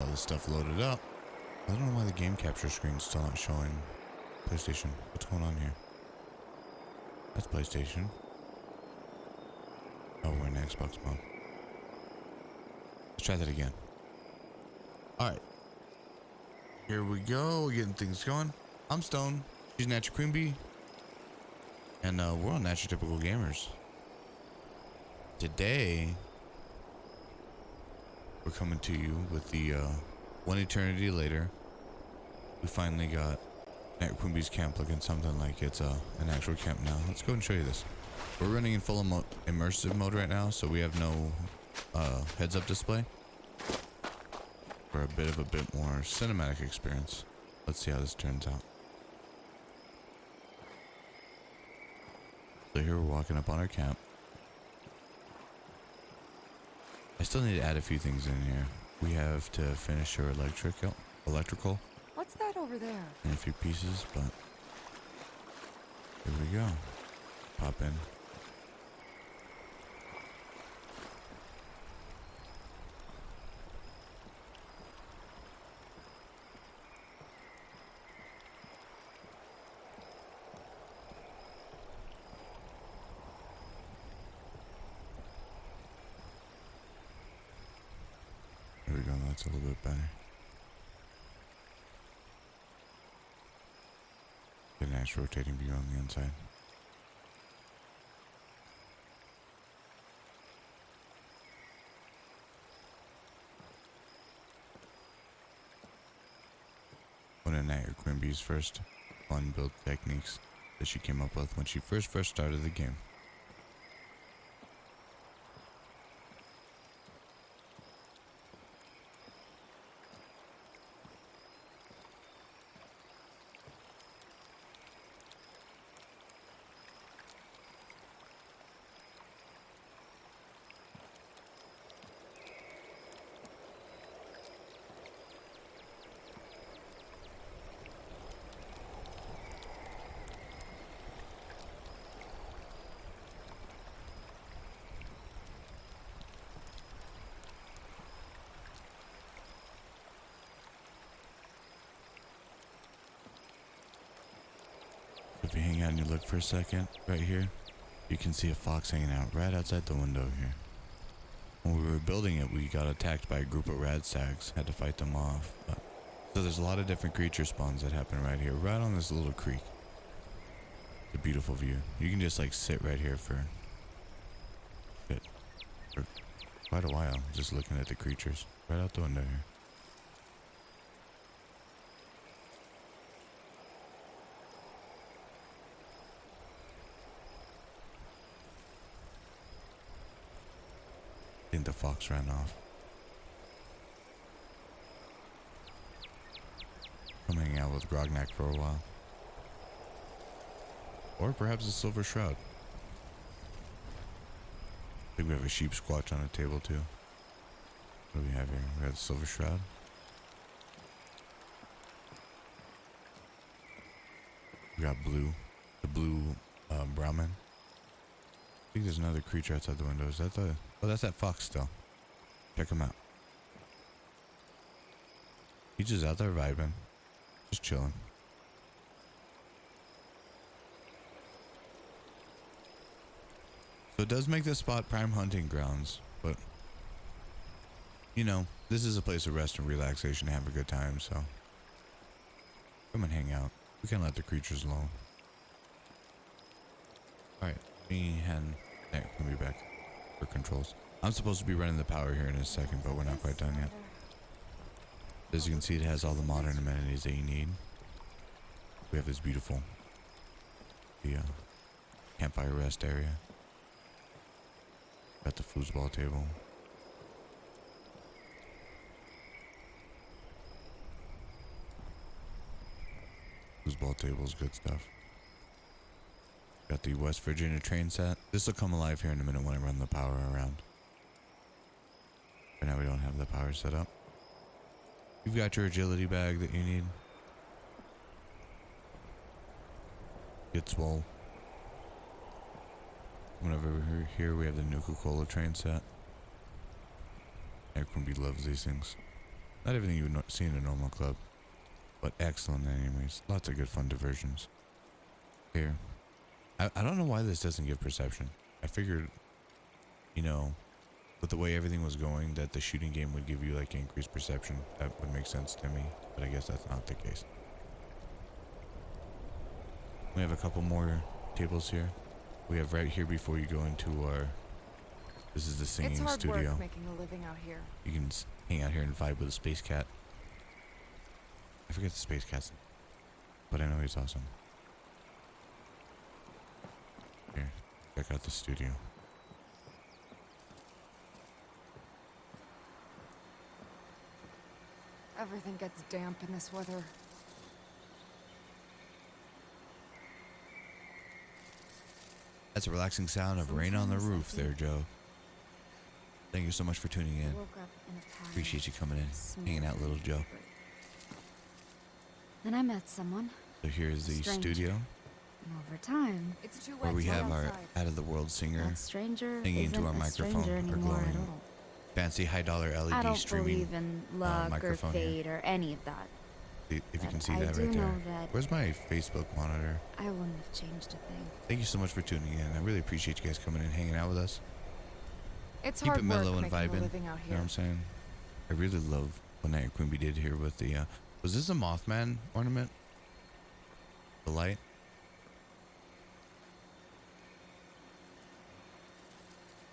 All this stuff loaded up. I don't know why the game capture screen's still not showing PlayStation. What's going on here? That's PlayStation. Oh, we're in Xbox mode. Let's try that again. Alright. Here we go. We're getting things going. I'm Stone. She's NatYourQueenBee. And we're on Nat Your Typical Gamers. Today, we're coming to you with the one eternity later. We finally got NatYourQueenBee's camp looking something like it's an actual camp now. Let's go and show you this. We're running in full immersive mode right now, so we have no heads-up display. For a bit more cinematic experience. Let's see how this turns out. So here we're walking up on our camp. I still need to add a few things in here. We have to finish our electrical. What's that over there? And a few pieces, but here we go. Pop in. There we go, that's a little bit better. Get a nice rotating view on the inside. One of NatYourQueenBee's first fun build techniques that she came up with when she first started the game. If you hang out and you look for a second, right here, you can see a fox hanging out right outside the window here. When we were building it, we got attacked by a group of rad stags, had to fight them off. So there's a lot of different creature spawns that happen right here, right on this little creek. It's a beautiful view. You can just like sit right here for quite a while, just looking at the creatures right out the window here. I think the fox ran off. I'm hanging out with Grognak for a while. Or perhaps a silver shroud. I think we have a sheep squatch on the table too. What do we have here? We have the silver shroud. We got blue. The blue Brahmin. I think there's another creature outside the window. Is that the... Oh, that's that fox still. Check him out. He's just out there vibing. Just chilling. So it does make this spot prime hunting grounds, but you know, this is a place of rest and relaxation to have a good time, so come and hang out. We can let the creatures alone. Alright, me and Nick can be back for controls. I'm supposed to be running the power here in a second, but we're not quite done yet. As you can see, it has all the modern amenities that you need. We have this beautiful campfire rest area. Got the foosball table. Foosball table is good stuff. Got the West Virginia train set. This will come alive here in a minute when I run the power around. Right now we don't have the power set up. You've got your agility bag that you need. Get swole. Whenever we're here, we have the Nuka-Cola train set. NatYourQueenBee loves these things. Not everything you would see in a normal club, but excellent anyways. Lots of good fun diversions. Here. I don't know why this doesn't give perception. I figured, you know, with the way everything was going, that the shooting game would give you like increased perception. That would make sense to me, but I guess that's not the case. We have a couple more tables here. We have right here before you go into our... This is the singing it's hard studio. Work making a living out here. You can hang out here and vibe with a space cat. I forget the space cat's name, but I know he's awesome. Here, check out the studio. Everything gets damp in this weather. That's a relaxing sound of rain on the roof there, Joe. Thank you so much for tuning in. Appreciate you coming in, hanging out, little Joe. Then I met someone. So here's the studio. And over time, It's too wet Where we to go have our outside. out-of-the-world singer that stranger singing into isn't our a microphone, stranger our anymore at glowing all. fancy high-dollar I LED don't streaming believe in luck or microphone here. fate or any of that. If you can But see I that do right there. know that- Where's my Facebook monitor? I wouldn't have changed a thing. Thank you so much for tuning in. I really appreciate you guys coming in, hanging out with us. It's Keep hard it mellow work and making vibing. a living out You know here. what I'm saying? I really love what NatYourQueenBee did here with the... was this a Mothman ornament? The light?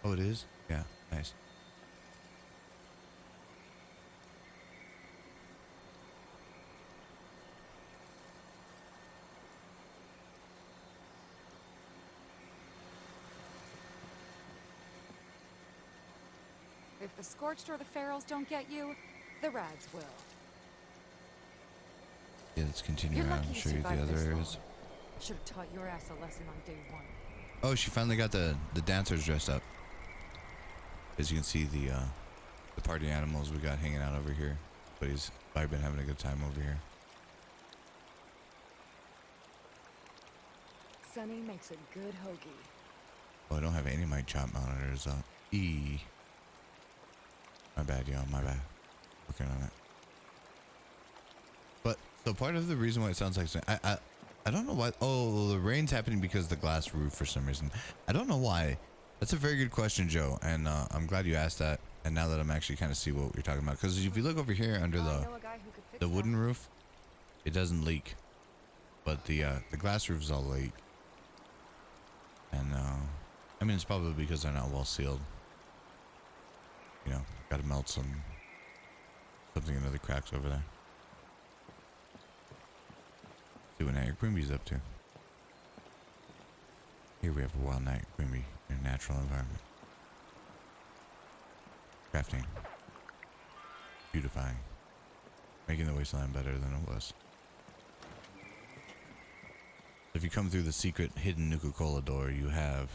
Oh, it is? Yeah, nice. If the Scorched or the Ferals don't get you, the Rads will. Yeah, let's continue You're around lucky and you show you the survived other this areas. long. Should have taught your ass a lesson on day one. Oh, she finally got the dancers dressed up. As you can see, the party animals we got hanging out over here. But he's probably been having a good time over here. Sunny makes a good hoagie. Oh, I don't have any of my chop monitors up. My bad, y'all. My bad. Working on it. But so part of the reason why it sounds like I don't know why. Oh, the rain's happening because of the glass roof for some reason. I don't know why. That's a very good question, Joe. And I'm glad you asked that. And now that I'm actually kind of see what you're talking about, because if you look over here under I know a guy who could fix the wooden that. roof, it doesn't leak, but the glass roof is all leak. And I mean, it's probably because they're not well sealed. You know, got to melt something into the cracks over there. See what NatYourQueenBee's up to. Here we have a wild NatYourQueenBee in a natural environment. Crafting. Beautifying. Making the wasteland better than it was. If you come through the secret hidden Nuka-Cola door, you have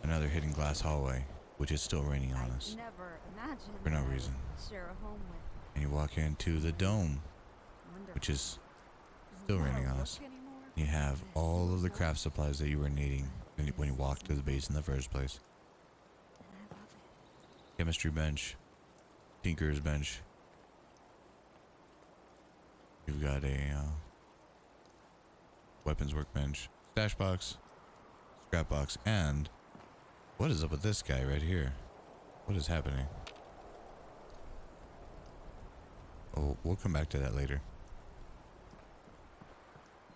another hidden glass hallway, which is still raining on us Never imagined for no that I would reason. share a home with. And you walk into the dome, Wonderful. which is still Not a raining on look us. anymore. You have all of the craft supplies that you were needing when you walked to the base in the first place. And I love it. Chemistry bench, tinker's bench. You've got a weapons workbench, stash box, scrap box, and what is up with this guy right here? What is happening? Oh, we'll come back to that later.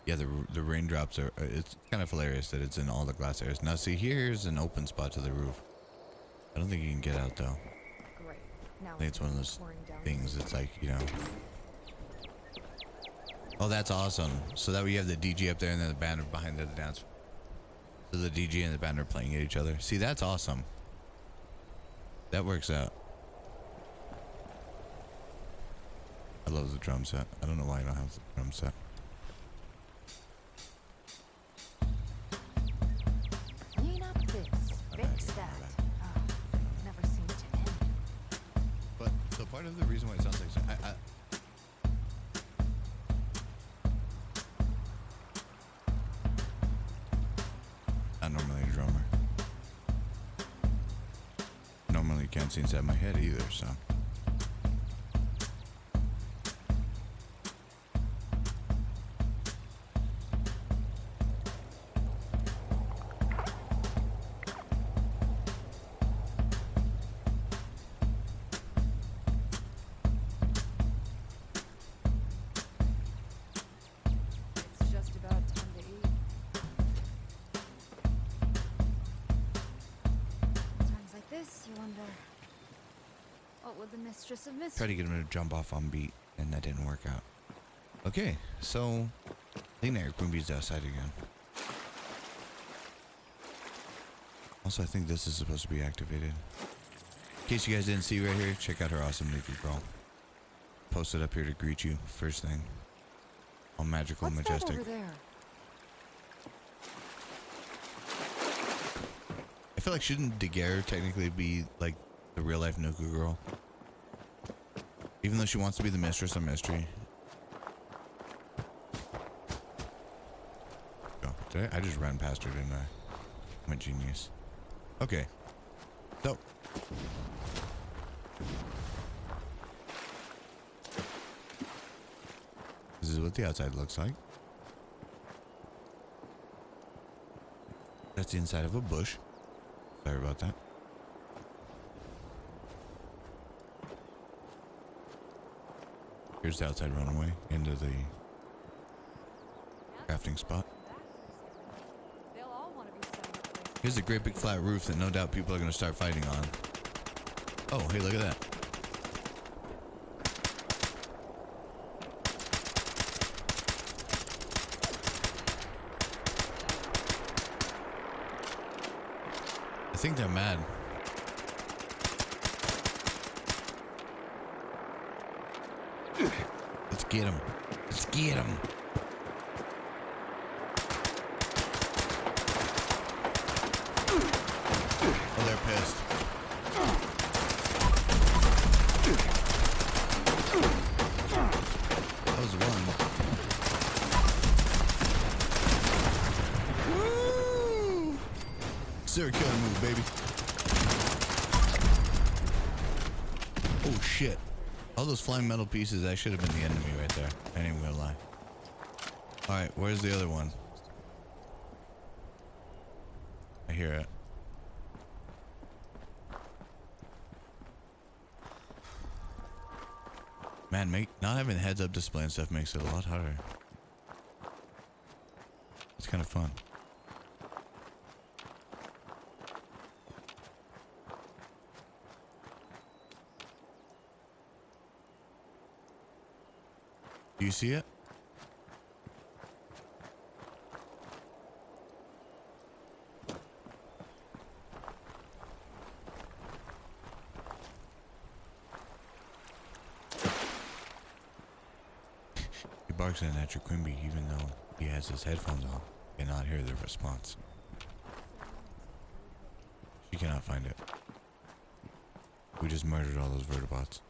Yeah, the raindrops are, it's kind of hilarious that it's in all the glass areas. Now see, here's an open spot to the roof. I don't think you can get out though. Great. Now I think it's one of those pouring down things that's like, you know. Oh, that's awesome. So that way you have the DJ up there and then the band behind the dance. So the DJ and the band are playing at each other. See, that's awesome. That works out. I love the drum set. I don't know why I don't have the drum set. Clean up this, fix that. Oh, never seems to end. But so part of the reason why it sounds like not normally a drummer. Normally you can't see inside my head either, so with the mistress of mystery. Try to get him to jump off on beat, and that didn't work out. Okay, so I think NatYourQueenBee's outside again. Also, I think this is supposed to be activated. In case you guys didn't see right here, check out her awesome naked girl. Posted up here to greet you first thing. All magical and What's majestic. that over there? I feel like shouldn't Daguerre technically be like the real life Nuka girl? Even though she wants to be the mistress of mystery. Oh, I just ran past her, didn't I? I'm a genius. Okay. So. This is what the outside looks like. That's the inside of a bush. Sorry about that. Here's the outside runaway into the crafting spot. They'll all want to be setting up places. Here's a great big flat roof that no doubt people are going to start fighting on. Oh, hey, look at that. I think they're mad. Let's get him. Let's get him. Oh, they're pissed. That was one. Woo! Serial killer move, baby. Oh shit. All those flying metal pieces, that should have been the enemy right there. I ain't even gonna lie. Alright, where's the other one? I hear it. Man, not having heads up display and stuff makes it a lot harder. It's kind of fun. Do you see it? He barks at NatYourQueenBee even though he has his headphones on. Cannot hear the response. She cannot find it. We just murdered all those vertibots.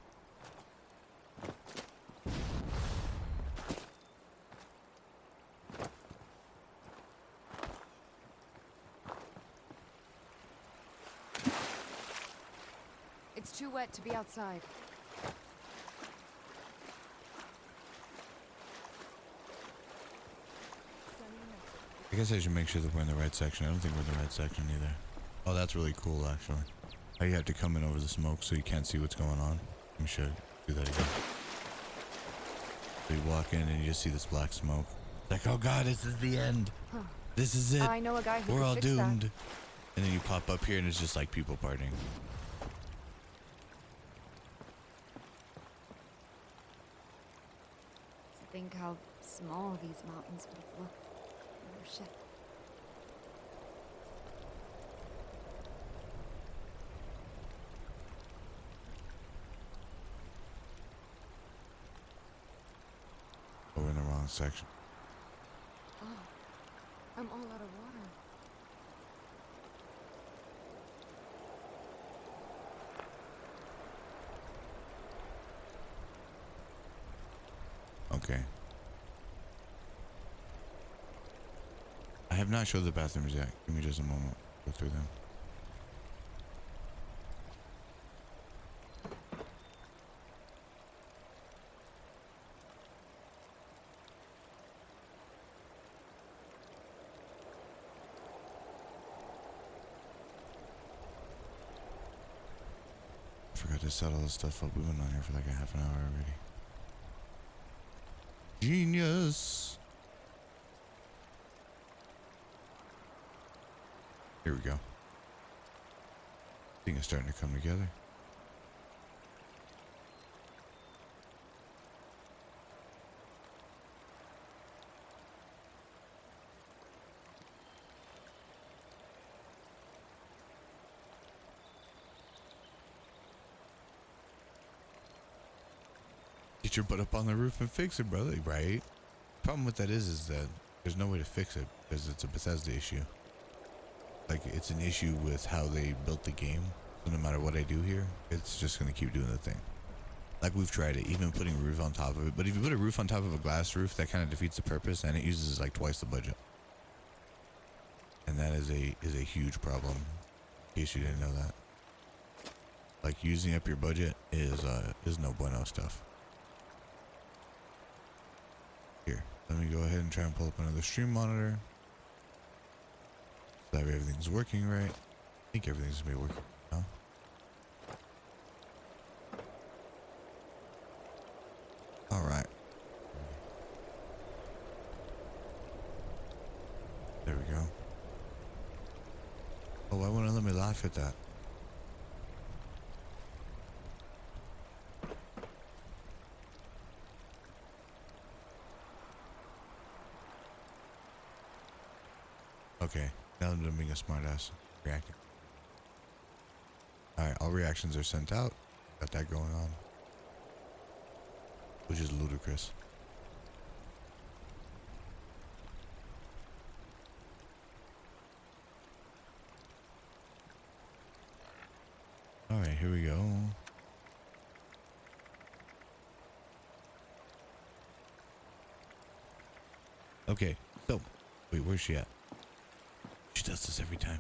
It's too wet to be outside. I guess I should make sure that we're in the right section. I don't think we're in the right section either. Oh, that's really cool, actually. How you have to come in over the smoke so you can't see what's going on. Let me show you. Do that again. So you walk in and you just see this black smoke. Like, oh god, this is the end. Huh. This is it. I know a guy who We're could all fix doomed. that. And then you pop up here and it's just like people partying. To think how small these mountains would have looked on our ship. Oh, we're in the wrong section. Oh, I'm all out of water. Okay. I have not showed the bathrooms yet. Give me just a moment. Go through them. I forgot to set all this stuff up. We've been on here for like a half an hour already. Genius. Here we go. I think it's starting to come together. Get your butt up on the roof and fix it, brother. Right? Problem with that is that there's no way to fix it because it's a Bethesda issue. Like, it's an issue with how they built the game. So no matter what I do here, it's just gonna keep doing the thing. Like, we've tried it, even putting a roof on top of it. But if you put a roof on top of a glass roof, that kind of defeats the purpose, and it uses like twice the budget. And that is a huge problem. In case you didn't know that. Like, using up your budget is no bueno stuff. Here, let me go ahead and try and pull up another stream monitor. So that way everything's working right. I think everything's gonna be working now. Alright. There we go. Oh, why wouldn't it let me laugh at that? Okay, now I'm being a smartass. Reacting. Alright, all reactions are sent out. Got that going on. Which is ludicrous. Alright, here we go. Okay, so, wait, where's she at? She does this every time.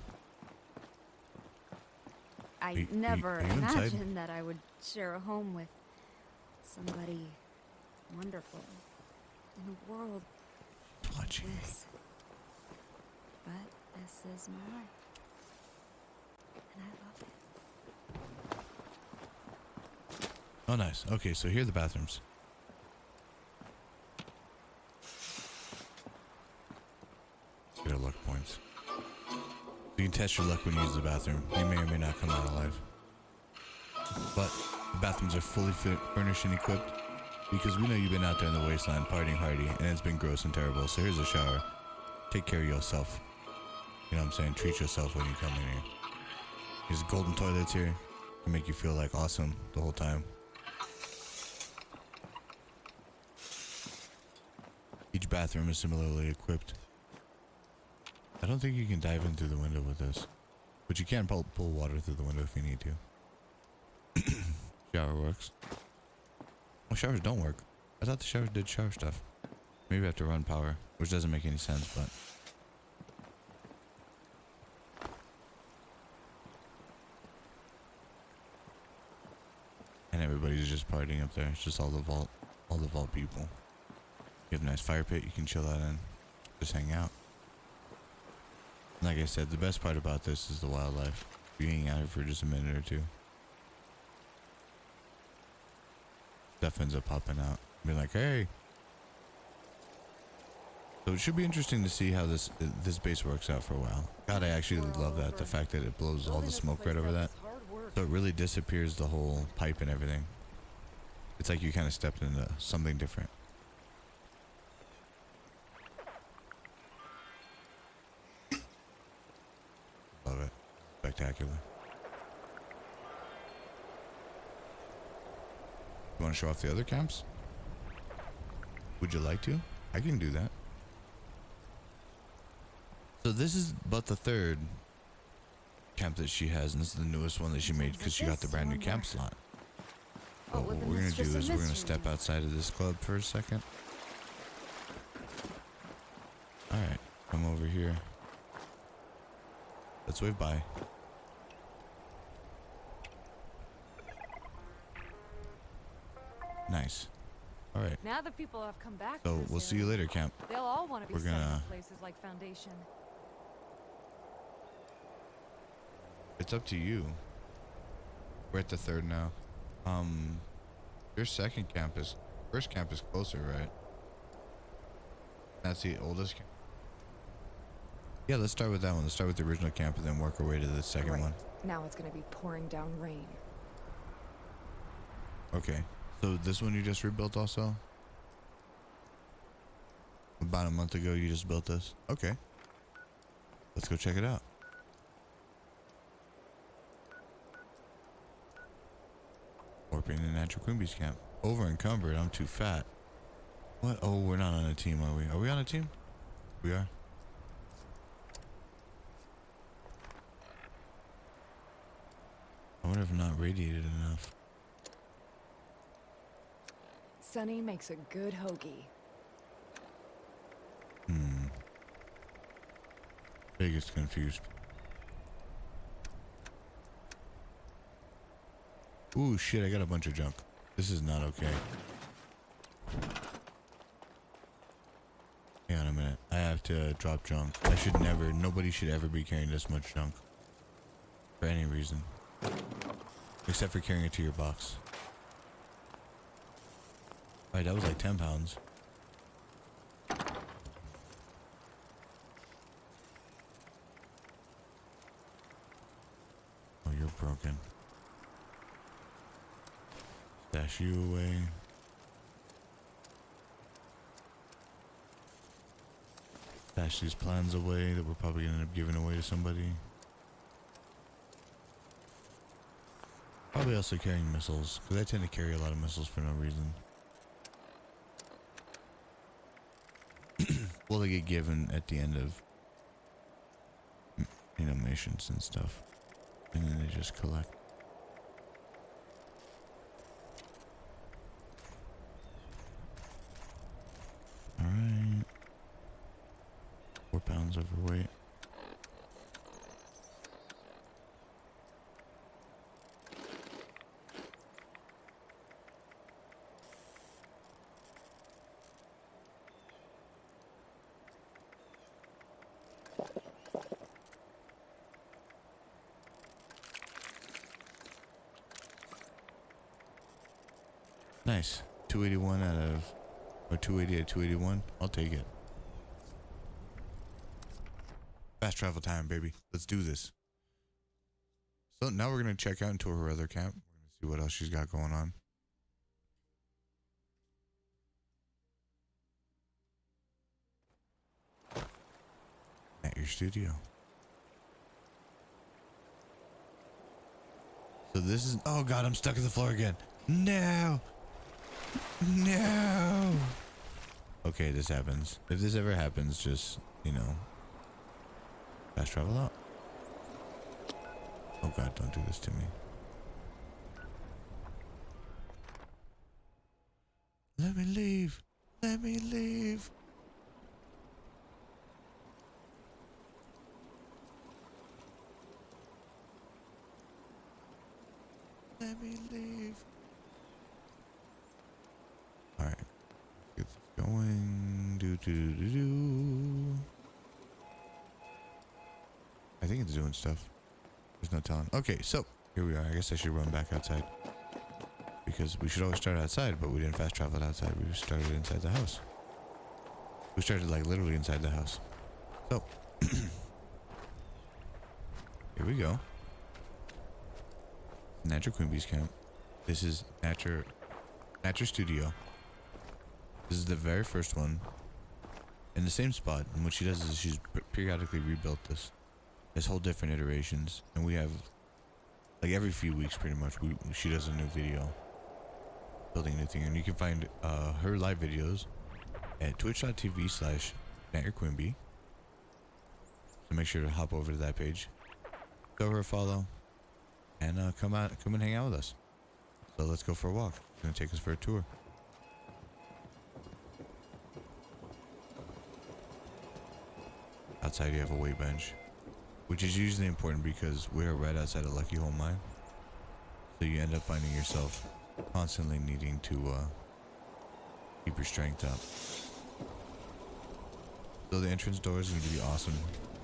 I never are you inside? imagined that I would share a home with somebody wonderful in a world Watching me. this. But this is my life. And I love it. Oh, nice. Okay, so here are the bathrooms. Get our luck points. You can test your luck when you use the bathroom. You may or may not come out alive. But the bathrooms are fully furnished and equipped because we know you've been out there in the wasteland partying hardy and it's been gross and terrible. So here's a shower. Take care of yourself. You know what I'm saying? Treat yourself when you come in here. There's golden toilets here to make you feel like awesome the whole time. Each bathroom is similarly equipped. I don't think you can dive in through the window with this, but you can pull water through the window if you need to. Shower works. Well, showers don't work. I thought the showers did shower stuff. Maybe I have to run power, which doesn't make any sense, but... And everybody's just partying up there. It's just all the vault people. You have a nice fire pit you can chill out in. Just hang out. Like I said, the best part about this is the wildlife. You hang out here for just a minute or two. Stuff ends up popping out. Be like, hey. So it should be interesting to see how this base works out for a while. God, I actually love that. The fact that it blows all the smoke right over that. So it really disappears the whole pipe and everything. It's like you kind of stepped into something different. Love it. Spectacular. You want to show off the other camps? Would you like to? I can do that. So this is but the third camp that she has, and this is the newest one that she made because she got the brand new camp slot. But what we're going to do is we're going to step outside of this club for a second. Alright, come over here. Let's wave bye. Nice. Alright. Now that people have come back, So we'll see you later, camp. They'll all want to be We're settled gonna- in places like Foundation. It's up to you. We're at the third now. Your second camp is... First camp is closer, right? That's the oldest camp. Yeah, let's start with that one. Let's start with the original camp and then work our way to the second Right. one. Now it's going to be pouring down rain. Okay. So this one you just rebuilt also? About a month ago you just built this? Okay. Let's go check it out. incorporating the NatYourQueenBee's camp. Over encumbered. I'm too fat. What? Oh, we're not on a team, are we? Are we on a team? We are. I wonder if I'm not radiated enough. Sunny makes a good hoagie. Vegas confused. Ooh, shit, I got a bunch of junk. This is not okay. Hang on a minute. I have to drop junk. I should never, nobody should ever be carrying this much junk. For any reason. Except for carrying it to your box. Alright, that was like 10 pounds. Oh, you're broken. Stash you away. Stash these plans away that we're probably gonna end up giving away to somebody. Probably also carrying missiles, because I tend to carry a lot of missiles for no reason. Well, they get given at the end of, you know, missions and stuff. And then they just collect. Alright. 4 pounds overweight. Nice. 281 out of, or 280 at 281. I'll take it. Fast travel time, baby. Let's do this. So now we're going to check out into her other camp. We're going to see what else she's got going on. At your studio. So this is, oh God, I'm stuck at the floor again. No. No. Okay, this happens. If this ever happens, just, you know, fast travel out. Oh God, don't do this to me. Let me leave. Let me leave. Let me leave. Alright. Get this going. Do. I think it's doing stuff. There's no telling. Okay, so here we are. I guess I should run back outside. Because we should always start outside, but we didn't fast travel outside. We started inside the house. We started like literally inside the house. So here we go. NatYourQueenBee's camp. This is Nature Studio. This is the very first one in the same spot. And what she does is she's periodically rebuilt this whole different iterations, and we have like every few weeks pretty much she does a new video building a new thing, and you can find her live videos at twitch.tv/NatYourQueenBee. So make sure to hop over to that page, go her a follow, and come and hang out with us. So let's go for a walk. It's gonna take us for a tour. Outside you have a weight bench, which is usually important because we're right outside of Lucky Hole Mine. So you end up finding yourself constantly needing to keep your strength up. So the entrance door is going to be awesome.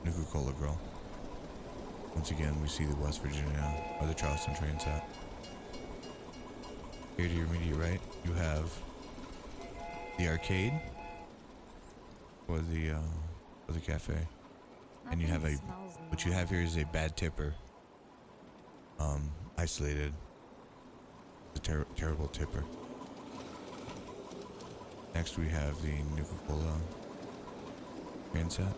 Nuka-Cola Grill. Once again, we see the West Virginia or the Charleston train set. Here to your immediate right, you have the arcade for the cafe, and you have what you have here is a bad tipper. Isolated. It's a terrible tipper. Next we have the Nuka-Cola train set.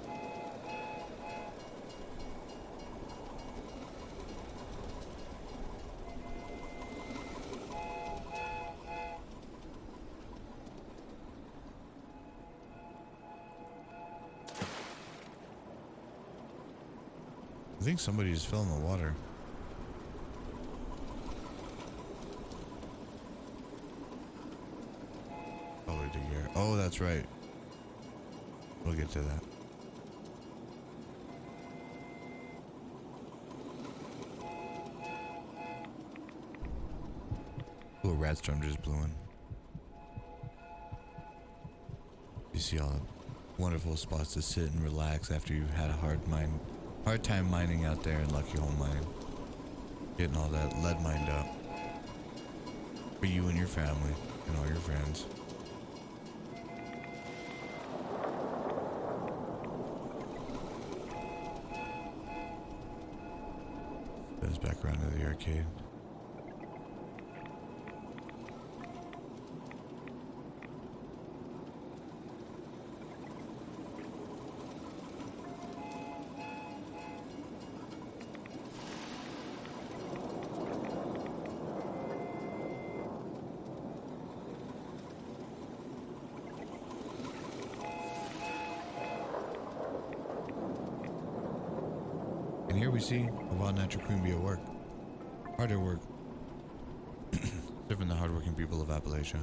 think somebody just fell in the water. Probably Daguerre. Oh, that's right. We'll get to that. Oh, a rat storm just blew in. You see all the wonderful spots to sit and relax after you've had a hard time mining out there in Lucky Hole Mine. Getting all that lead mined up for you and your family and all your friends. Goes back around to the arcade. And here we see a wild natural queen bee at work. Hard at work. Serving the hardworking people of Appalachia.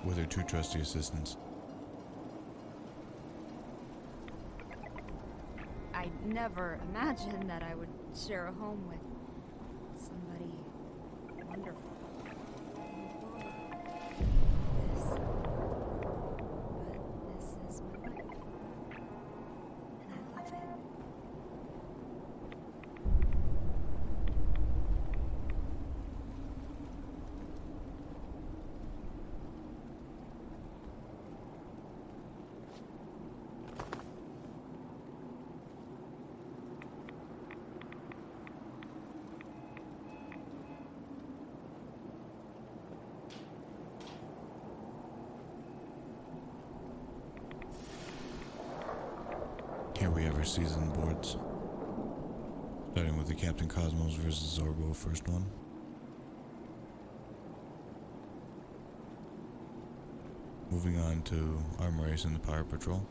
With her two trusty assistants. I never imagined that I would share a home with somebody wonderful. This is my life. And I love it. Here we have our season boards. Starting with the Captain Cosmos versus Zorbo first one. Moving on to Armor Race and the Power Patrol.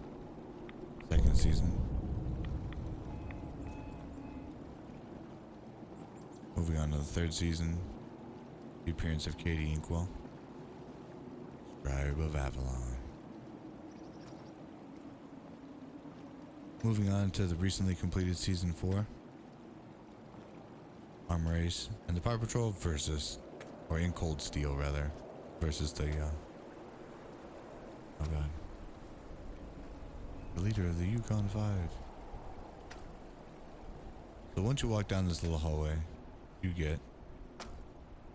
Second season. Moving on to the third season. The appearance of Katie Inkwell. Scribe of Avalon. Moving on to the recently completed season 4. Armor Race and the Power Patrol versus, or in Cold Steel rather, versus the, oh god. The leader of the Yukon 5. So once you walk down this little hallway, you get,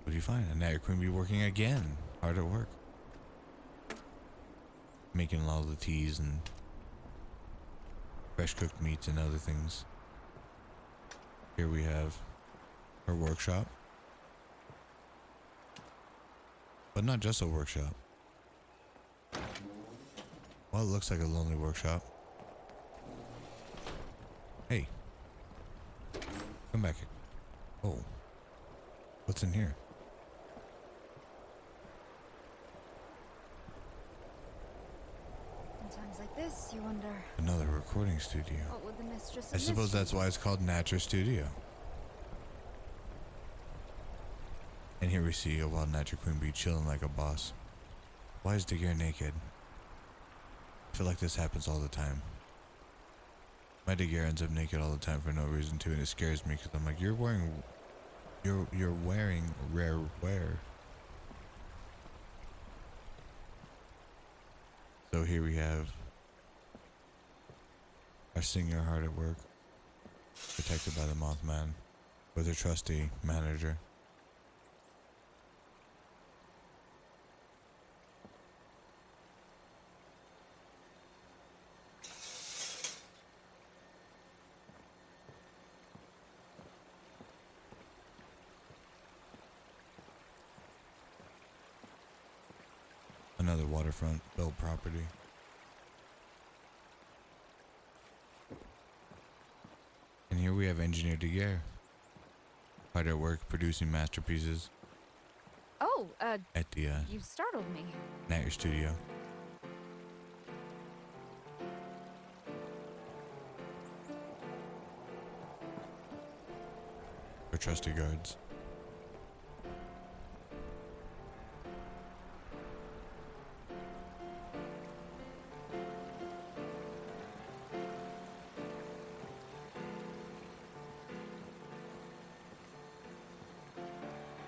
what do you find? A NatYourQueenBee working again, hard at work. Making a lot of the teas and fresh cooked meats and other things. Here we have her workshop. But not just a workshop. Well, it looks like a lonely workshop. Hey. Come back here. Oh. What's in here? In times like this, you wonder Another recording studio. what would the mistress I of suppose mystery that's why it's called Natural Studio. And here we see a wild NatYourQueenBee chilling like a boss. Why is Daguerre naked? I feel like this happens all the time. My Daguerre ends up naked all the time for no reason too, and it scares me because I'm like, you're wearing rare wear. So here we have our singer hard at work, protected by the Mothman, with her trusty manager. Another waterfront built property. And here we have Engineer Daguerre, hard at work producing masterpieces Oh, at the you startled me. NatYour Studio. trusty guards.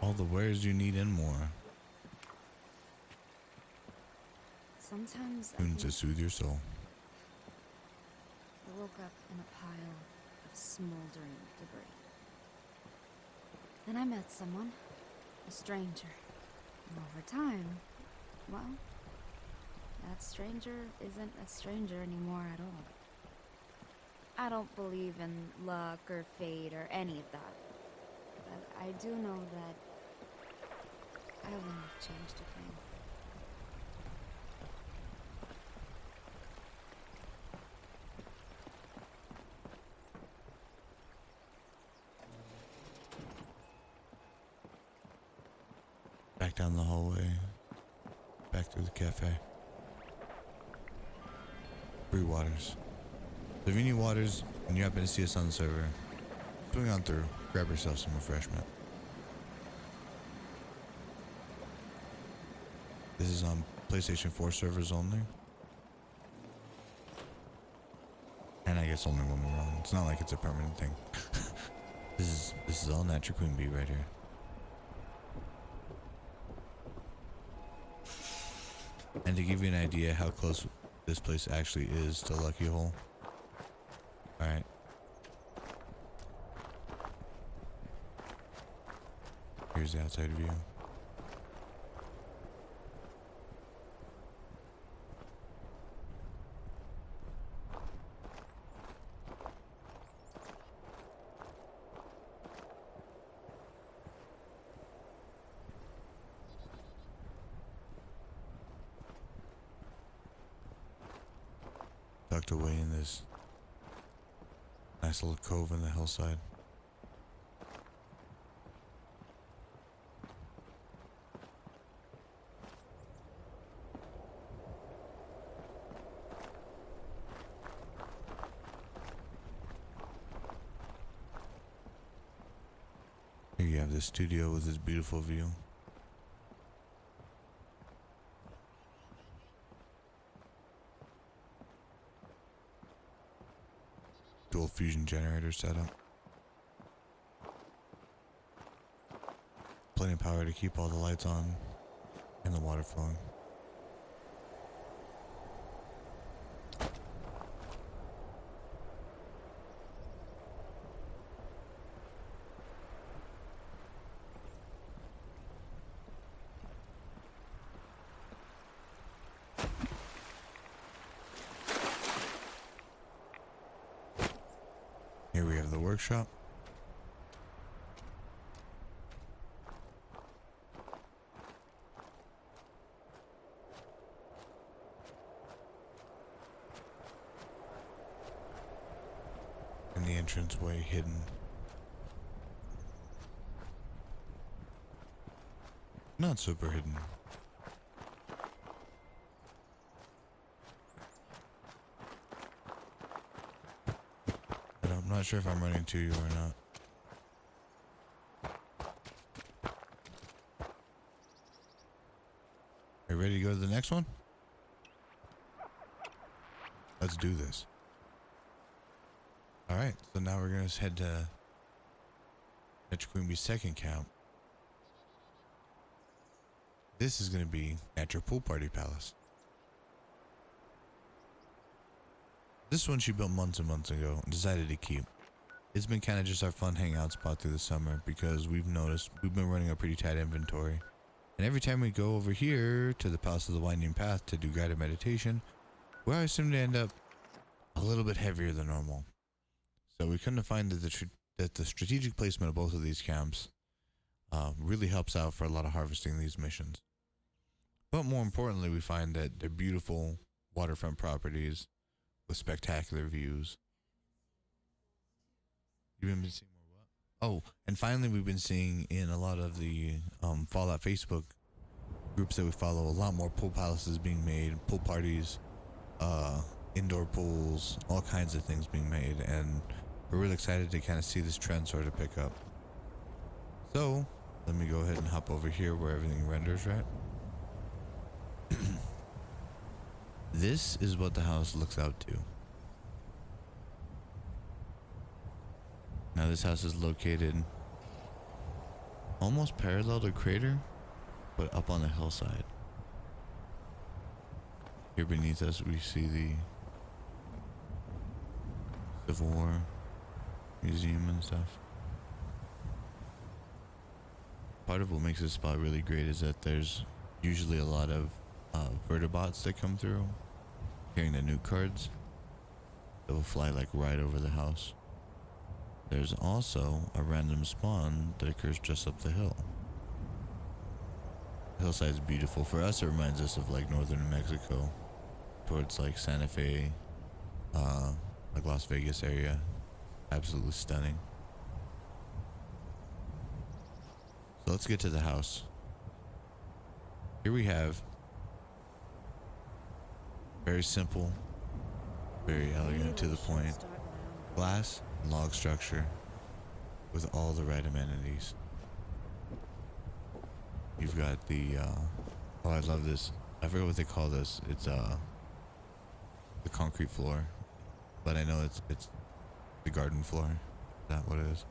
All the wares you need and more. Sometimes I Soon think to soothe your soul. I woke up in a pile of smoldering debris. Then I met someone, a stranger. And over time, well, that stranger isn't a stranger anymore at all. I don't believe in luck or fate or any of that. But I do know that I wouldn't have changed a thing. Back down the hallway. Back through the cafe. Free waters. If you need waters and you happen to see us on the server, swing on through. Grab yourself some refreshment. This is on PlayStation 4 servers only. And I guess only when we're on. It's not like it's a permanent thing. This is all NatYourQueenBee right here. And to give you an idea how close this place actually is to Lucky Hole. Alright. Here's the outside view. Tucked away in this nice little cove in the hillside. Here you have the studio with this beautiful view. Dual fusion generator setup. Plenty of power to keep all the lights on and the water flowing. Here we have the workshop. And the entranceway hidden. Not super hidden. But I'm not sure if I'm running to you or not. Are you ready to go to the next one? Let's do this. Alright, so now we're going to head to NatYourQueenBee's second camp. This is going to be at your pool party palace. This one she built months and months ago and decided to keep. It's been kind of just our fun hangout spot through the summer because we've noticed we've been running a pretty tight inventory. And every time we go over here to the Palace of the Winding Path to do guided meditation, we always seem to end up a little bit heavier than normal. So we couldn't find that the strategic placement of both of these camps really helps out for a lot of harvesting these missions. But more importantly, we find that they're beautiful waterfront properties with spectacular views. You've been seeing more what? Oh, and finally we've been seeing in a lot of the Fallout Facebook groups that we follow a lot more pool palaces being made, pool parties, indoor pools, all kinds of things being made, and we're really excited to kind of see this trend sort of pick up. So let me go ahead and hop over here where everything renders, right? This is what the house looks out to. Now this house is located almost parallel to Crater, but up on the hillside. Here beneath us we see the Civil War Museum and stuff. Part of what makes this spot really great is that there's usually a lot of vertibots that come through carrying the nuke cards that will fly like right over the house. There's also a random spawn that occurs just up the hill. The hillside's beautiful. For us, it reminds us of like northern New Mexico, towards like Santa Fe, like Las Vegas area. Absolutely stunning. So let's get to the house. Here we have very simple, very elegant, to the point, glass and log structure with all the right amenities. You've got the oh, I love this. I forget what they call this. It's the concrete floor, but I know it's the garden floor. Is that what it is?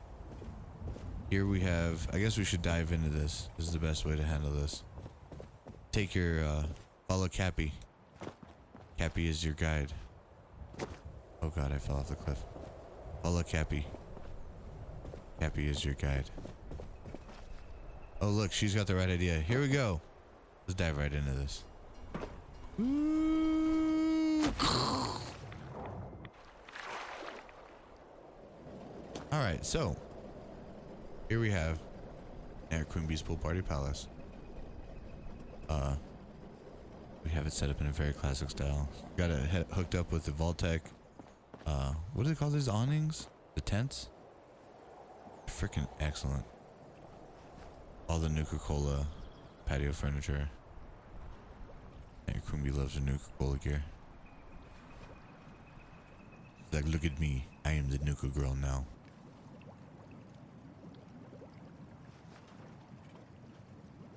Here we have, I guess we should dive into this. This is the best way to handle this. Take your follow Cappy. Cappy is your guide. Oh god, I fell off the cliff. Follow Cappy. Cappy is your guide. Oh look, she's got the right idea. Here we go. Let's dive right into this. Alright, so here we have NatYourQueenBee's Pool Party Palace. We have it set up in a very classic style. Got it hooked up with the Vaultec. What do they call these awnings? The tents? Freaking excellent. All the Nuka-Cola patio furniture. NatYourQueenBee loves her Nuka-Cola gear. She's like, look at me. I am the Nuka girl now.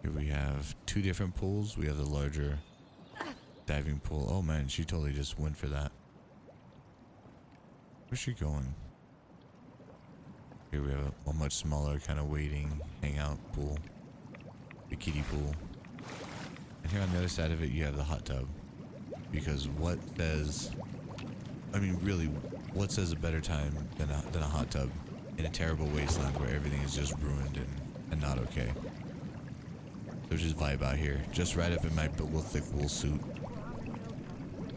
Here we have two different pools. We have the larger diving pool. Oh man, she totally just went for that. Where's she going? Here we have a much smaller kind of waiting hangout pool. The kiddie pool. And here on the other side of it you have the hot tub. Because what says, I mean really, what says a better time than a hot tub in a terrible wasteland where everything is just ruined and not okay. There's just vibe out here. Just right up in my little thick wool suit.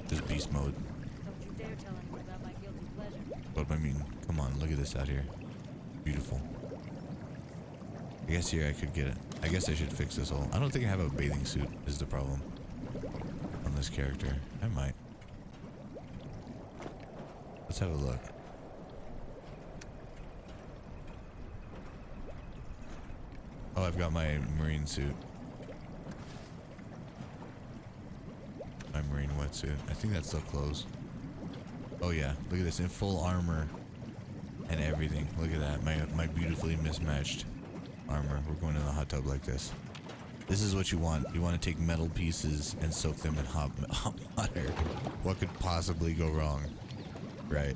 Just beast mode. Don't you dare tell anyone about my guilty pleasure. But I mean, come on, look at this out here. Beautiful. I guess here I could get it. I guess I should fix this all. I don't think I have a bathing suit is the problem on this character. I might. Let's have a look. Oh, I've got my marine suit. My marine wetsuit. I think that's still clothes. Oh yeah, look at this, in full armor and everything. Look at that, my beautifully mismatched armor. We're going in the hot tub like this. This is what you want. You want to take metal pieces and soak them in hot water. What could possibly go wrong? Right.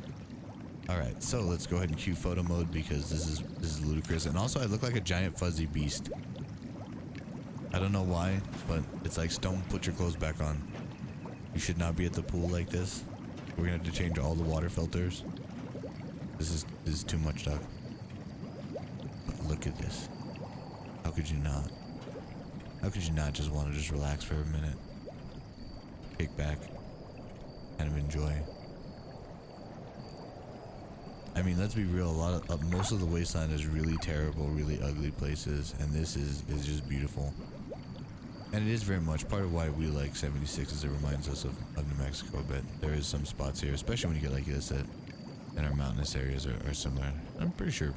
Alright, so let's go ahead and cue photo mode because this is ludicrous. And also I look like a giant fuzzy beast. I don't know why, but it's like, Stone, put your clothes back on. You should not be at the pool like this. We're gonna have to change all the water filters. This is too much, dog. But look at this. How could you not? How could you not just want to just relax for a minute? Kick back. Kind of enjoy. I mean, let's be real. Most of the wasteland is really terrible, really ugly places, and this is just beautiful. And it is very much part of why we like 76 is it reminds us of New Mexico a bit. There is some spots here, especially when you get like this, that our mountainous areas are similar. I'm pretty sure,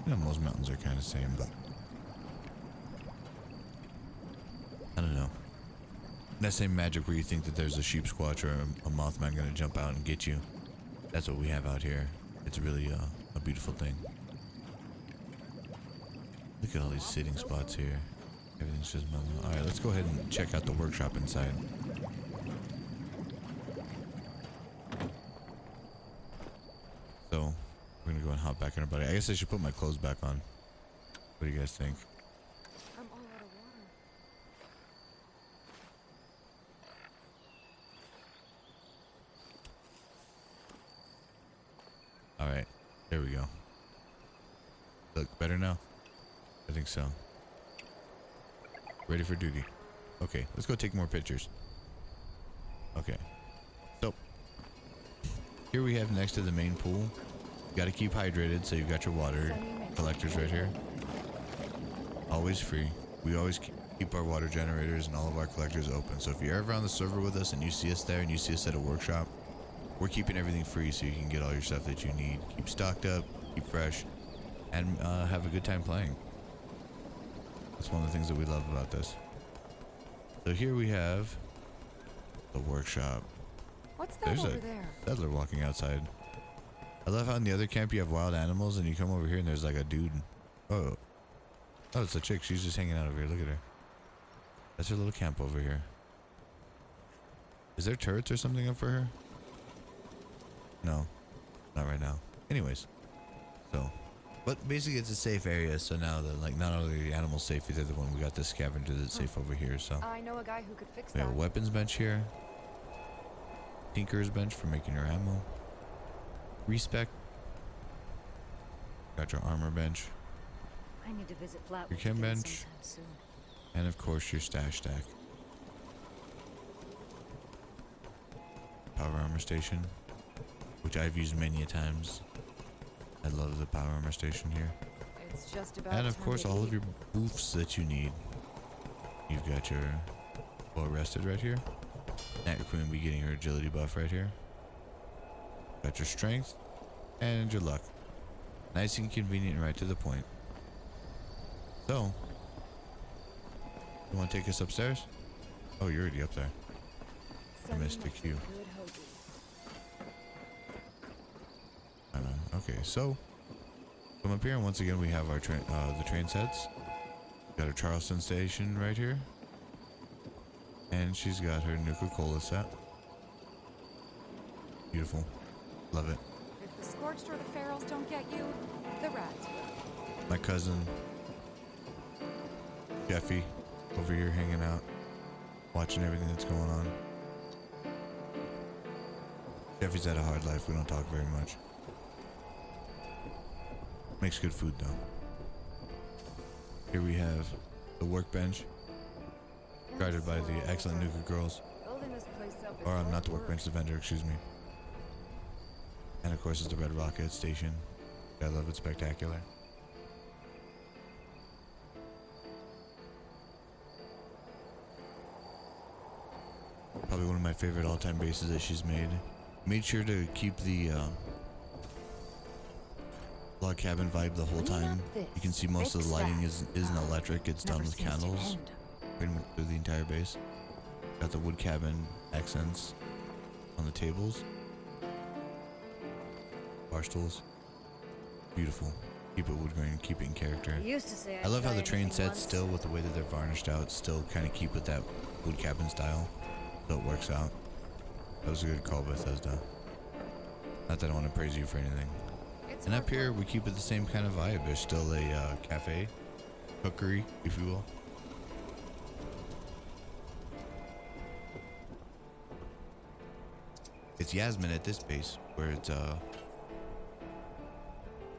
you know, most mountains are kind of the same, but I don't know. That same magic where you think that there's a sheep squatch or a mothman gonna jump out and get you. That's what we have out here. It's really a beautiful thing. Look at all these sitting spots here. Everything's just mellow. Alright, let's go ahead and check out the workshop inside. So, we're gonna go and hop back in our body. I guess I should put my clothes back on. What do you guys think? I'm all out of water. Alright, there we go. Look, better now? I think so. Ready for duty. Okay, let's go take more pictures. Okay. So, here we have next to the main pool. You gotta keep hydrated, so you've got your water collectors right here. Always free. We always keep our water generators and all of our collectors open. So if you're ever on the server with us and you see us there and you see us at a workshop, we're keeping everything free so you can get all your stuff that you need. Keep stocked up, keep fresh, and have a good time playing. That's one of the things that we love about this. So here we have the workshop. What's that There's over a there? settler walking outside. I love how in the other camp you have wild animals and you come over here and there's like a dude. Oh, it's a chick. She's just hanging out over here. Look at her. That's her little camp over here. Is there turrets or something up for her? No, not right now. Anyways, so, but basically it's a safe area. So now that like not only are the animals safe, either the one we got this scavenger that's safe over here. So I know a guy who could fix we have a that. weapons bench here. Tinker's bench for making your ammo. Respec. Got your armor bench. I need to visit Flatwood Your chem again bench. sometime soon. And of course your stash stack. Power armor station, which I've used many a times. I love the power armor station here. It's just about And of time course to all eat. of your booths that you need. You've got your well rested right here. NatYourQueenBee getting her agility buff right here. Got your strength and your luck. Nice and convenient and right to the point. So, you want to take us upstairs? Oh, you're already up there. I missed the cue. Good hoagie. I know. Okay, so come up here and once again we have our the train sets. Got her Charleston station right here. And she's got her Nuka-Cola set. Beautiful. Love it. If the scorched or the ferals don't get you, the rats will. My cousin Jeffy over here hanging out, watching everything that's going on. Jeffy's had a hard life. We don't talk very much. Makes good food though. Here we have the workbench, guarded by the excellent Nuka girls. Building this place up is Or I'm hard not the work. workbench, the vendor, excuse me. And of course it's the Red Rocket station. I love it, spectacular. Probably one of my favorite all-time bases that she's made. Made sure to keep the log cabin vibe the whole Clean time. up this, You can see most of fix the lighting that. isn't electric. It's done Never with seems to candles. end. Pretty much through the entire base. Got the wood cabin accents on the tables. Bar stools. Beautiful. Keep it wood grain, keep it in character. You used to say I love how try the train anything sets once. still, with the way that they're varnished out, still kind of keep with that wood cabin style. So it works out. That was a good call, Bethesda. Not that I want to praise you for anything. It's And hard up here, work. we keep it the same kind of vibe. There's still a cafe, cookery, if you will. It's Yasmin at this base, where it's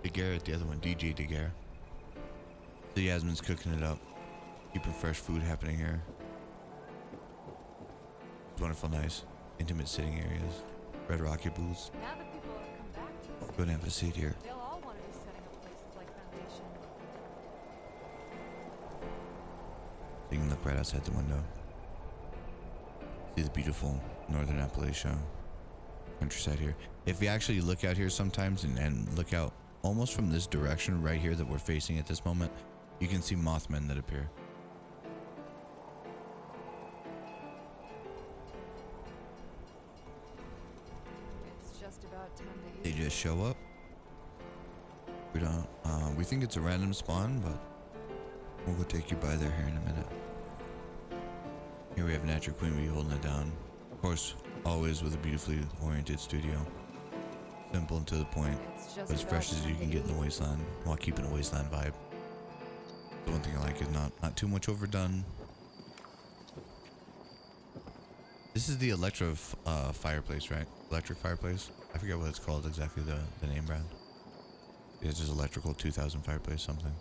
Daguerre at the other one, DJ Daguerre. So Yasmin's cooking it up, keeping fresh food happening here. It's wonderful, nice, intimate sitting areas, Red Rocket booths. Now that people have come back to us, Go and have a seat here. they'll all want to be setting up places like Foundation. You can look right outside the window. See the beautiful northern Appalachia countryside here. If you actually look out here sometimes and look out almost from this direction right here that we're facing at this moment, you can see Mothmen that appear. It's just about time to They eat. just show up. We don't. We think it's a random spawn, but We'll go take you by there here in a minute. Here we have NatYourQueenBee holding it down. Of course, always with a beautifully oriented studio. Simple and to the point, It's but just as fresh about as you time can to get in the eat. wasteland while keeping a wasteland vibe. The one thing I like is not too much overdone. This is the fireplace, right? Electric fireplace. I forget what it's called exactly, the name brand. It's just electrical 2000 fireplace something.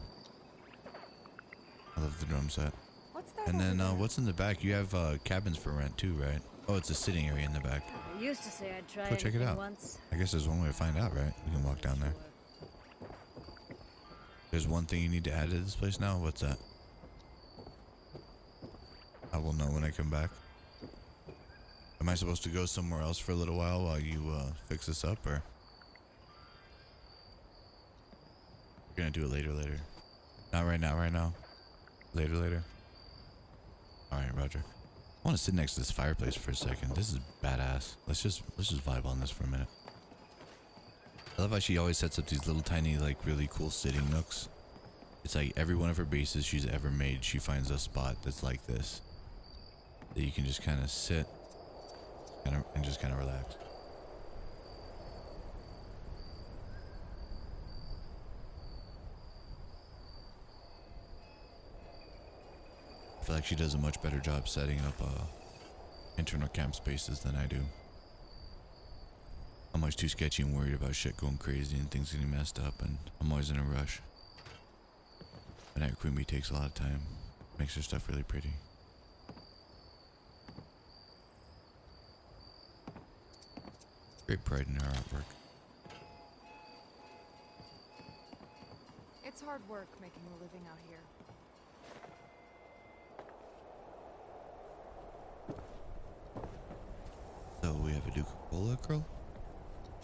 I love the drum set. What's that And then over there? what's in the back? You have cabins for rent too, right? Oh, it's a sitting area in the back. I used to say I'd try Go check it anything out. once. I guess there's one way to find out, right? We can walk down there. There's one thing you need to add to this place now. What's that? I will know when I come back. Am I supposed to go somewhere else for a little while you fix this up, or you're gonna do it later? Not right now. Later. All right, Roger. I want to sit next to this fireplace for a second. This is badass. Let's just vibe on this for a minute. I love how she always sets up these little tiny, like, really cool sitting nooks. It's like every one of her bases she's ever made, she finds a spot that's like this, that you can just kind of sit and just kind of relax. I feel like she does a much better job setting up internal camp spaces than I do. I'm always too sketchy and worried about shit going crazy and things getting messed up, and I'm always in a rush. But NatYourQueenBee takes a lot of time, makes her stuff really pretty. Great pride in her artwork. It's hard work making a living out here. So we have a Nuka-Cola girl?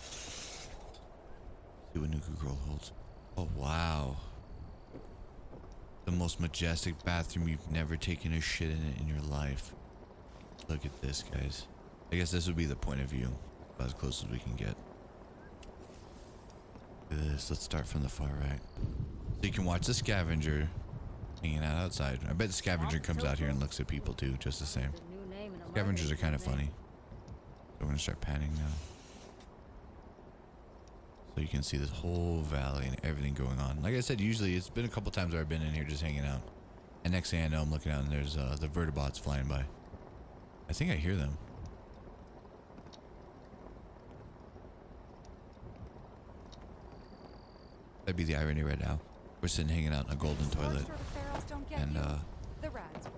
See what Nuka-Cola holds. Oh wow. The most majestic bathroom you've never taken a shit in it in your life. Look at this, guys. I guess this would be the point of view. About as close as we can get. Look at this. Let's start from the far right. So you can watch the scavenger hanging out outside. I bet the scavenger comes out here and looks at people too, just the same. The new name in a Scavengers are marketing kind of campaign. funny. So we're gonna start panning now. So you can see this whole valley and everything going on. Like I said, usually it's been a couple times where I've been in here just hanging out. And next thing I know, I'm looking out and there's the vertibots flying by. I think I hear them. That'd be the irony right now. We're sitting hanging out in a golden toilet. Sort of ferals don't get And you. The rats will.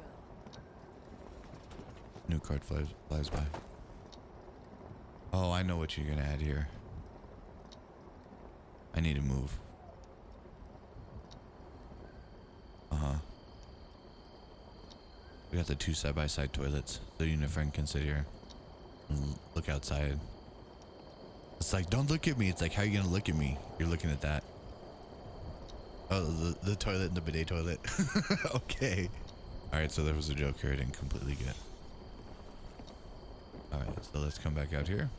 new card flies by. Oh, I know what you're gonna add here. I need to move. We got the two side-by-side toilets, so you and a friend can sit here and look outside. It's like, don't look at me. It's like, how are you gonna look at me? You're looking at that. Oh, the toilet and the bidet toilet. Okay. Alright, so there was a joke here I didn't completely get. Alright, so let's come back out here.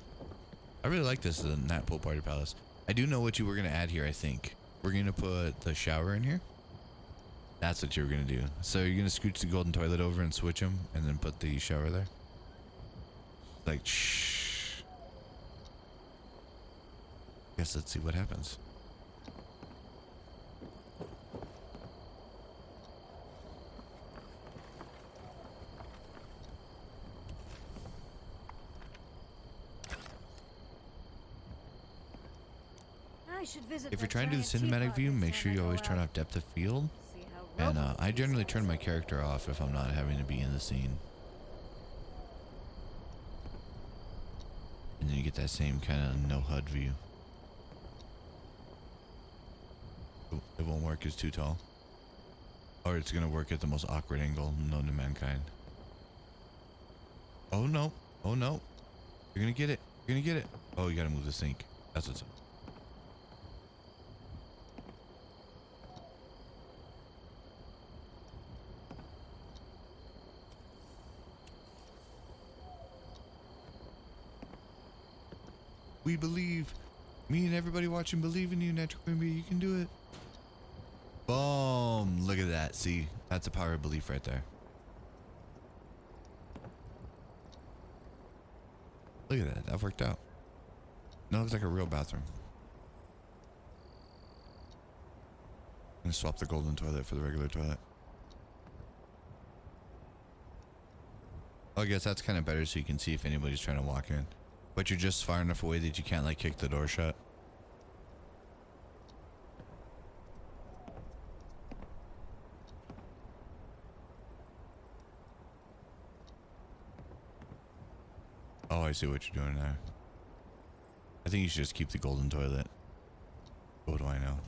I really like this Nat Pool Party Palace. I do know what you were going to add here, I think. We're going to put the shower in here. That's what you were going to do. So you're going to scooch the golden toilet over and switch them and then put the shower there. Like, shh. Guess let's see what happens. I should visit If that you're trying to do the giant cinematic teapot view, next make time sure I you go always turn out. off depth of field. See how And rowboats I these generally days. turn my character off if I'm not having to be in the scene. And then you get that same kind of no HUD view. It won't work, it's too tall. Or it's gonna work at the most awkward angle known to mankind. Oh no, oh no. You're gonna get it, you're gonna get it. Oh, you gotta move the sink. That's what's up. We believe. Me and everybody watching believe in you, NatYourQueenBee. You can do it. Boom. Look at that. See, that's the power of belief right there. Look at that. That worked out. That looks like a real bathroom. I'm gonna swap the golden toilet for the regular toilet. I guess that's kind of better so you can see if anybody's trying to walk in. But you're just far enough away that you can't like kick the door shut. Oh, I see what you're doing there. I think you should just keep the golden toilet. What do I know?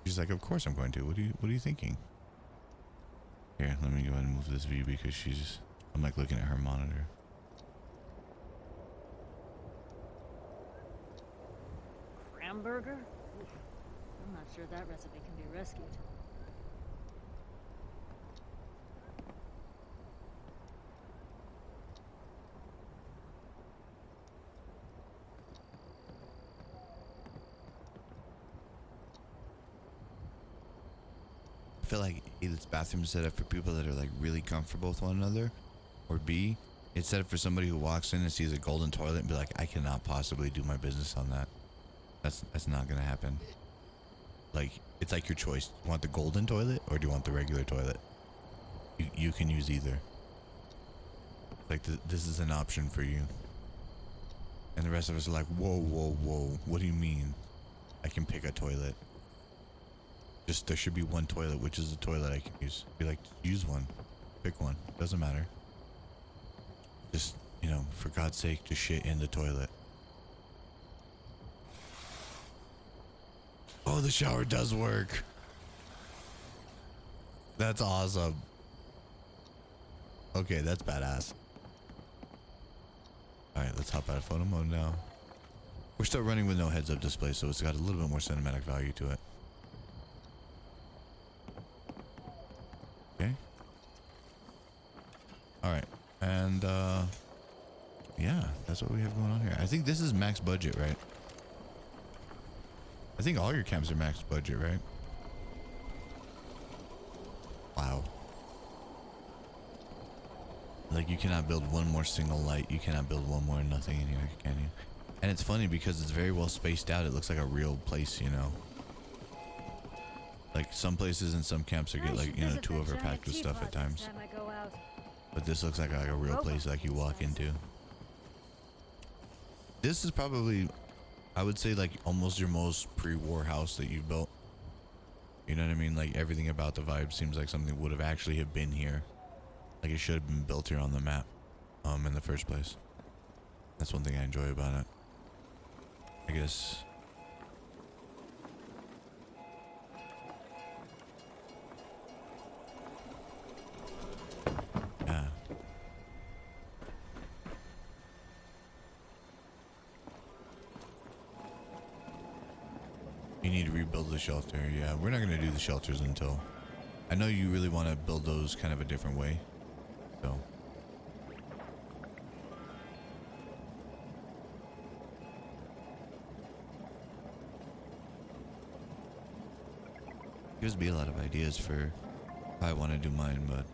She's like, of course I'm going to. What are you thinking? Here, let me go ahead and move this view because I'm like looking at her monitor. Cramburger? Oof. I'm not sure that recipe can be rescued. I feel like A, this bathroom is set up for people that are like really comfortable with one another, or B, it's set up for somebody who walks in and sees a golden toilet and be like, I cannot possibly do my business on that. That's not gonna happen. Like, it's like your choice. You want the golden toilet or do you want the regular toilet? You can use either. Like this is an option for you. And the rest of us are like, whoa, whoa, whoa. What do you mean? I can pick a toilet. Just there should be one toilet, which is the toilet I can use. Be like, use one. Pick one. Doesn't matter. Just, you know, for God's sake, just shit in the toilet. Oh, the shower does work. That's awesome. Okay, that's badass. Alright, let's hop out of photo mode now. We're still running with no heads-up display, so it's got a little bit more cinematic value to it. Okay. Alright, and yeah, that's what we have going on here. I think this is max budget, right? I think all your camps are max budget, right? Wow. Like, you cannot build one more single light. You cannot build one more nothing in here, can you? And it's funny because it's very well spaced out. It looks like a real place, you know? Like, some places and some camps are get, like, you know, too overpacked with stuff at times. But this looks like a real place like you walk into. This is probably, I would say, like, almost your most pre-war house that you've built. You know what I mean? Like, everything about the vibe seems like something would have actually have been here. Like, it should have been built here on the map, in the first place. That's one thing I enjoy about it. I guess. Yeah. You need to rebuild the shelter. Yeah, we're not going to do the shelters until... I know you really want to build those kind of a different way. So... gives me a lot of ideas for how I want to do mine, but...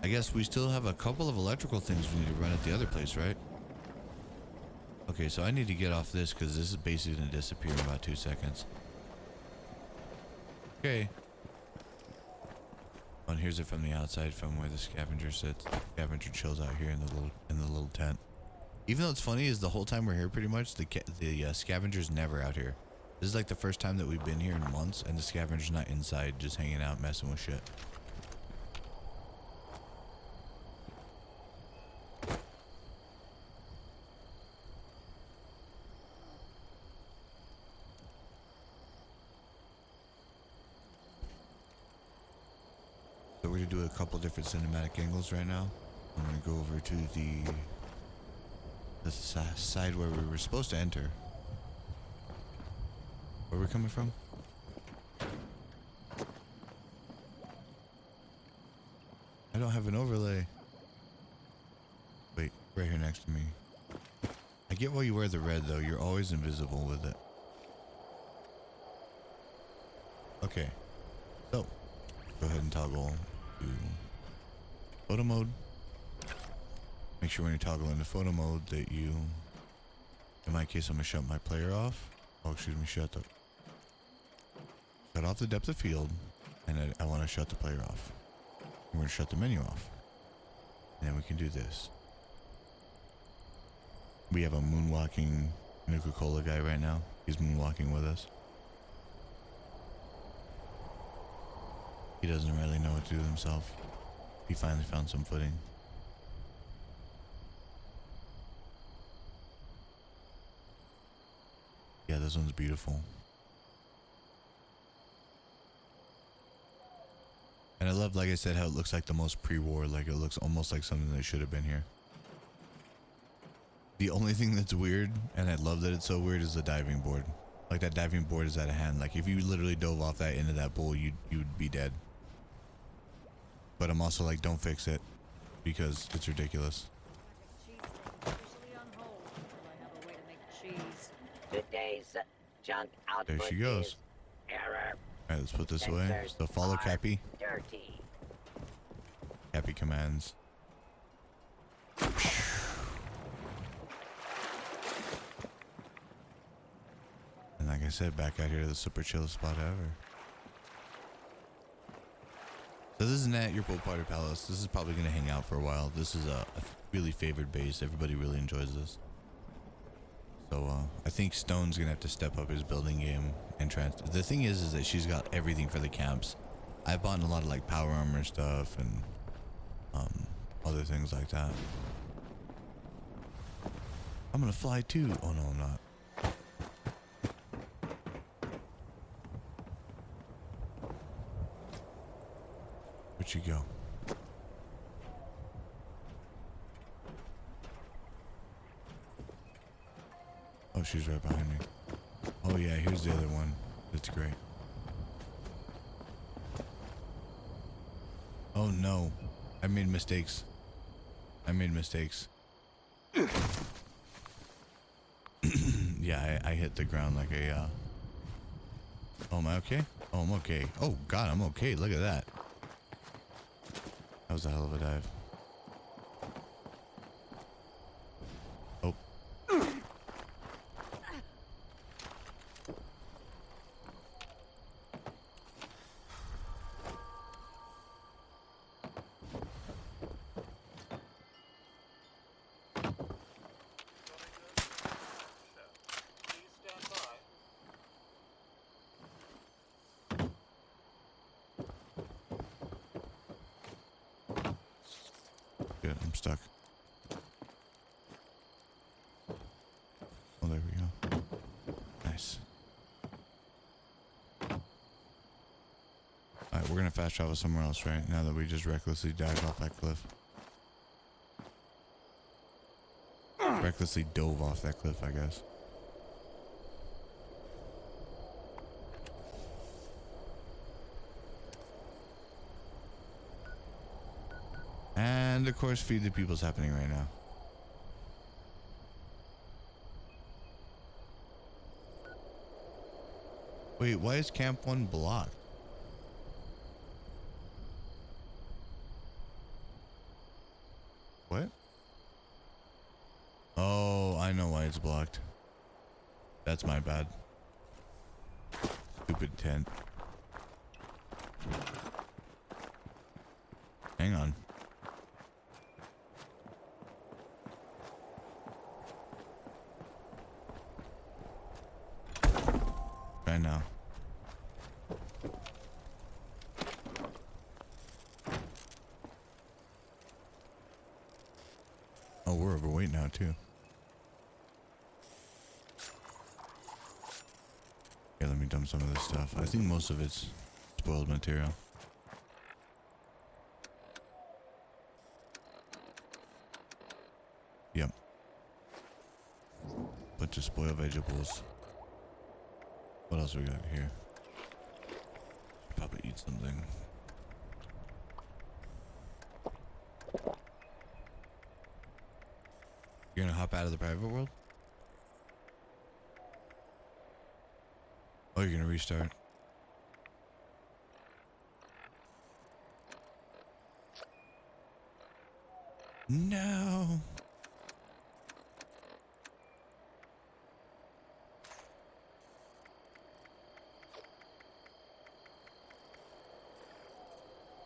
I guess we still have a couple of electrical things we need to run at the other place, right? Okay, so I need to get off this because this is basically going to disappear in about 2 seconds. Okay. Oh, and here's it from the outside, from where the scavenger sits. The scavenger chills out here in the little tent. Even though it's funny, is the whole time we're here, pretty much the scavenger's never out here. This is like the first time that we've been here in months, and the scavenger's not inside, just hanging out, messing with shit. So we're gonna do a couple different cinematic angles right now. I'm gonna go over to the side where we were supposed to enter. Where we're coming from? I don't have an overlay. Wait, right here next to me. I get why you wear the red though. You're always invisible with it. Okay. So, go ahead and toggle to photo mode. Make sure when you toggle into photo mode that you, in my case, I'm gonna shut my player off. Oh, excuse me, shut off the depth of field, and I want to shut the player off. We're gonna shut the menu off, and then we can do this. We have a moonwalking Nuka-Cola guy right now. He's moonwalking with us. He doesn't really know what to do with himself. He finally found some footing. Yeah, this one's beautiful. And I love, like I said, how it looks like the most pre-war. Like, it looks almost like something that should have been here. The only thing that's weird, and I love that it's so weird, is the diving board. Like, that diving board is out of hand. Like, if you literally dove off that into that pool, you'd be dead. But I'm also like, don't fix it, because it's ridiculous. Cheese steak officially on hold until I have a way to make cheese. Today's junk output There she goes. is error. Alright, let's put this away. Sensors So follow are Cappy. Dirty. Cappy commands. And like I said, back out here to the super chill spot ever. So this is Nat, your pool party palace. This is probably going to hang out for a while. This is a really favored base. Everybody really enjoys this. So I think Stone's going to have to step up his building game and the thing is that she's got everything for the camps. I've bought a lot of like power armor stuff and other things like that. I'm going to fly too. Oh no, I'm not. Where'd she go? Oh, she's right behind me. Oh yeah, here's the other one. That's great. Oh no. I made mistakes. Yeah, I hit the ground like a Oh, am I okay? Oh, I'm okay. Oh god, I'm okay. Look at that. That was a hell of a dive. Oh. Good, I'm stuck. Oh, there we go. Nice. Alright, we're gonna fast travel somewhere else, right? Now that we just recklessly dived off that cliff. Recklessly dove off that cliff, I guess. And of course, feed the people's happening right now. Wait, why is Camp 1 blocked? What? Oh, I know why it's blocked. That's my bad. Stupid tent. Hang on. Right now. Oh, we're overweight now too. Here, let me dump some of this stuff. I think most of it's spoiled material. Yep. Bunch of spoiled vegetables. What else we got here? Probably eat something. You're gonna hop out of the private world? Oh, you're gonna restart. No.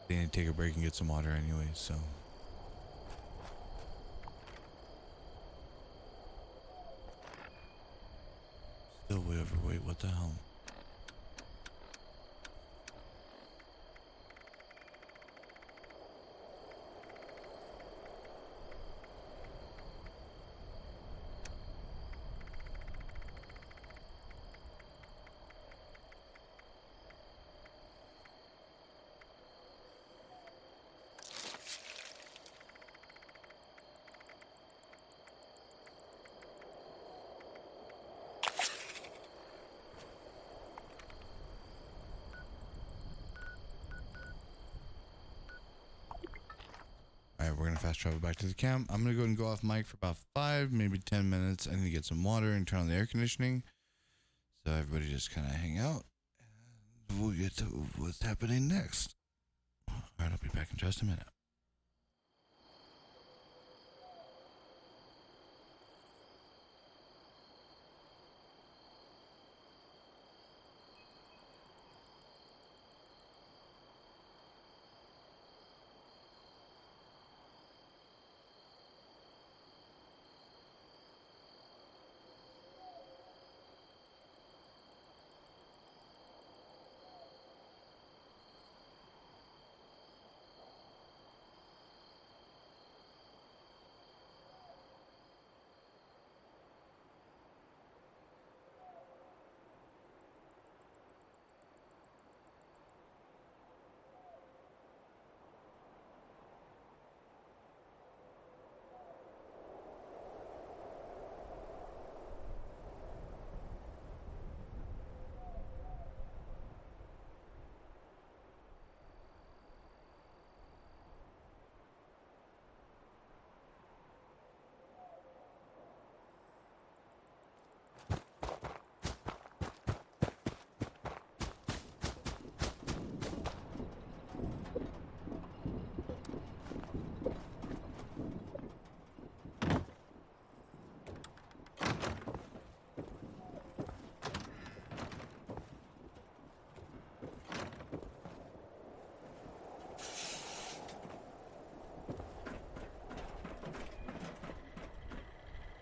They need to take a break and get some water anyway, so. Still way overweight, what the hell? Alright, we're gonna fast travel back to the camp. I'm gonna go and go off mic for about 5, maybe 10 minutes. I need to get some water and turn on the air conditioning. So everybody just kind of hang out. And we'll get to what's happening next. Alright, I'll be back in just a minute.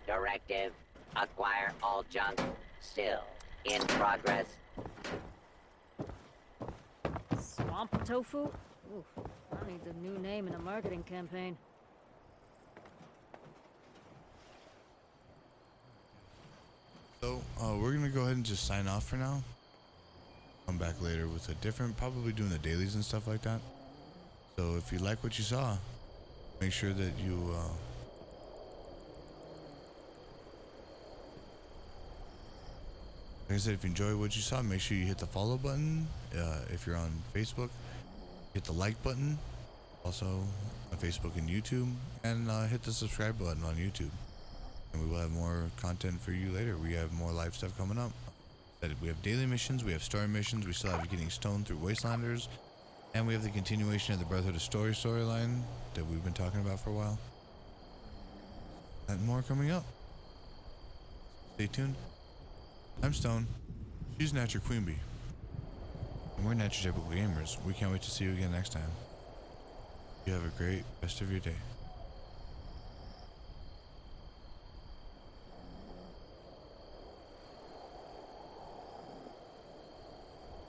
Directive. Acquire all junk. Still in progress. Swamp tofu? Oof, that needs a new name in a marketing campaign. So, we're gonna go ahead and just sign off for now. Come back later with a different, probably doing the dailies and stuff like that. So if you like what you saw, make sure that you, like I said, if you enjoy what you saw, make sure you hit the follow button. If you're on Facebook, hit the like button. Also on Facebook and YouTube, and hit the subscribe button on YouTube. And we will have more content for you later. We have more live stuff coming up. We have daily missions, we have story missions, we still have getting stoned through Wastelanders, and we have the continuation of the Brotherhood of storyline that we've been talking about for a while. And more coming up. Stay tuned. I'm Stone. She's NatYourQueenBee. And we're Natural Typical Gamers. We can't wait to see you again next time. You have a great rest of your day.